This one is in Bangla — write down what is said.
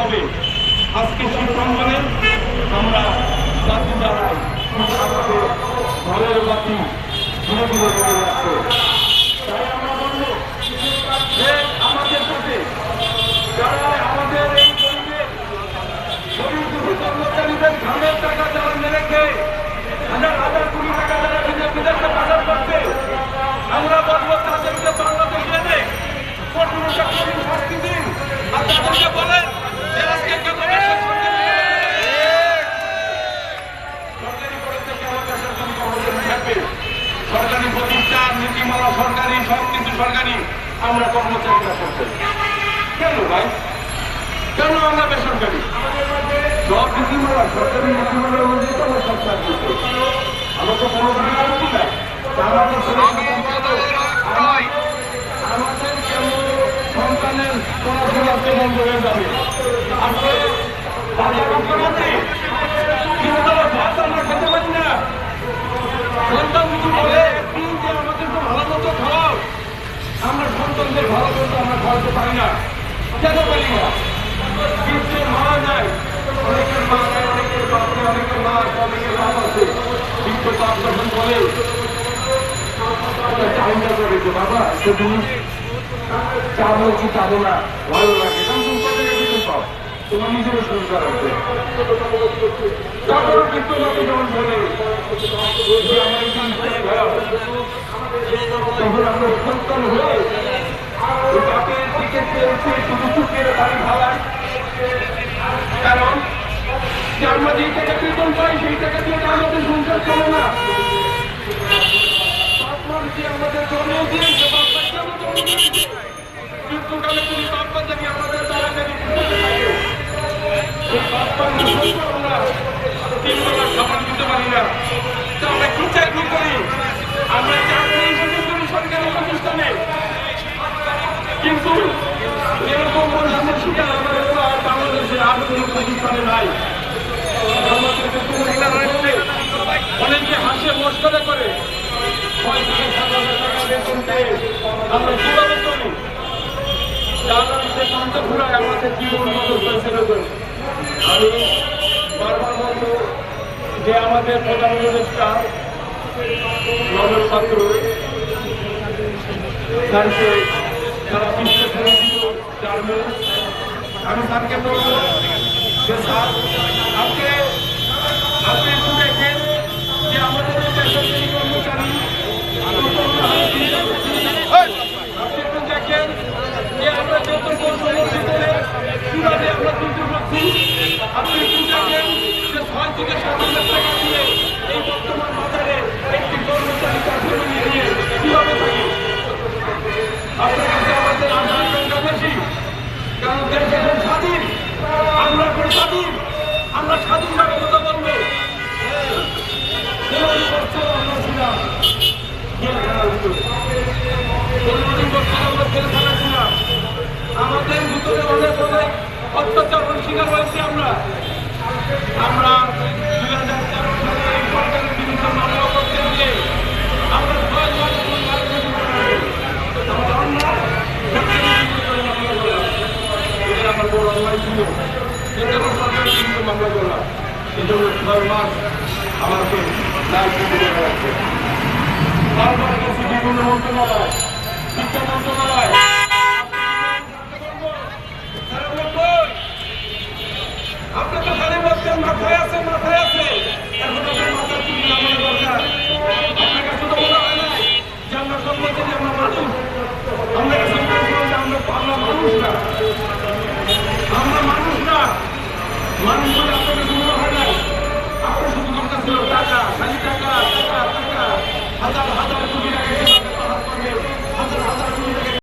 হবে। আজকে সেই প্রাঙ্গণে আমরা জাতি দাঁড়াই আমাদের ঘরের বাতি ধীরে ধীরে চলে যাচ্ছে। তাই আমরা বলবো যে আমাদের সাথে যারা আমাদের এই গরিবের গরিব দুঃখী কর্মচারীদের ধানের টাকা যারা মেরে খেয়ে হাজার হাজার কোটি টাকা যারা বিদেশে পাচার করছে, আমরা বলবো তাদেরকে বাংলাদেশ এনে কঠোর শাস্তি দিন। আর তাদেরকে বলেন আজকে কেন সরকারি প্রতিষ্ঠান নীতিমালা সরকারি সবকিছু সরকারি, আমরা কর্মচারীরা করতে কেন ভাই? কেন আমরা বেসরকারি? সব নীতিমালা সরকারি নীতিমালা অনুযায়ী তো আমরা সরকার করতে, আমরা তো কোনো বিরক্তি নাই। আমাদের কেন সন্তানের পড়াশোনা বন্ধ হয়ে যাবে? আজকে কিন্তু ভাত আমরা খেতে পারি না। সন্তান কিছু বলে একদিন যে আমাদের তো ভালো মতো খাওয়াও, আমরা সন্তানদের ভালো মতো আমরা খাওয়াতে পারি না। কেন পারি না? কিন্তু মারা যায়, অনেকের মা যায়, অনেকের বাপে, অনেকের মা আছে, অনেকের বাপ আছে, কিন্তু বাপ যখন বলে চাহিদা করে যে বাবা একটা জিনিস চাবো কি চাবো না ভালো লাগে, তোমার নিজেরও সংসার আছে। তারপরেও কিন্তু আমাকে যখন বলে তখন আমরা সন্তান হয়ে বাপের দিকে চেয়েছে শুধু চুকের বাড়ি ভাড়ায়। কারণ যে আমরা যেই টাকা বেতন পাই সেই টাকা দিয়ে আমাদের সংসার চলে না। আমাদের জন্ম দিয়েছে কিন্তু কালে তুমি বাপ্পা জানি আমাদের দ্বারা জানি খাবার দিতে পারি না। তো আমরা কি চাকরি করি? আমরা চাকরি হিসেবে করি সরকারি প্রতিষ্ঠানে, কিন্তু এরকম পরিশ্রমের শিকার আমাদের বাংলাদেশে আর কোনো প্রতিষ্ঠানে নাই। অনেকে হাসে মস্করা করে, আমরা কিভাবে করি? আমাদের জীবন আমি বারবার বলবো যে আমাদের প্রধান উপদেষ্টা নজর পাত্র স্যারকে যারা আমি স্যারকে বলবো যে স্যার আপনি একটু দেখেন যে আমাদের বেসরকারি কর্মচারী, আপনি একটু দেখেন যে আমরা যত কিভাবে আমরা তুলতে পারছি। আপনি একটু দেখেন যে 6 থেকে 7 হাজার টাকা দিয়ে এই বর্তমান বাজারে একটি কর্মচারী চাকরি নিয়ে কিভাবে থাকি। আপনার কাছে আমাদের আশঙ্কা বেশি, কারণ দেশ এখন স্বাধীন, আমরা এখন স্বাধীন, আমরা স্বাধীনভাবে কথা বলবো। 15 বছর আমরা ছিলাম জেলখানার ভিতরে, 15 বছর আমরা জেলখানা ছিলাম। আমাদের ভিতরে অনেক অনেক অত্যাচারের শিকার হয়েছি আমরা। 2013 সালে এই সরকারের বিরুদ্ধে মামলা করতে গিয়ে আমরা 6 মাস আমার বড় অন্যায় ছিল, এজন্য সরকারের বিরুদ্ধে মামলা করলাম। এজন্য 6 মাস আমাকে দায়িত্ব দিতে হয়েছে। তারপরে গেছি বিভিন্ন মন্ত্রণালয়, শিক্ষা মন্ত্রণালয়,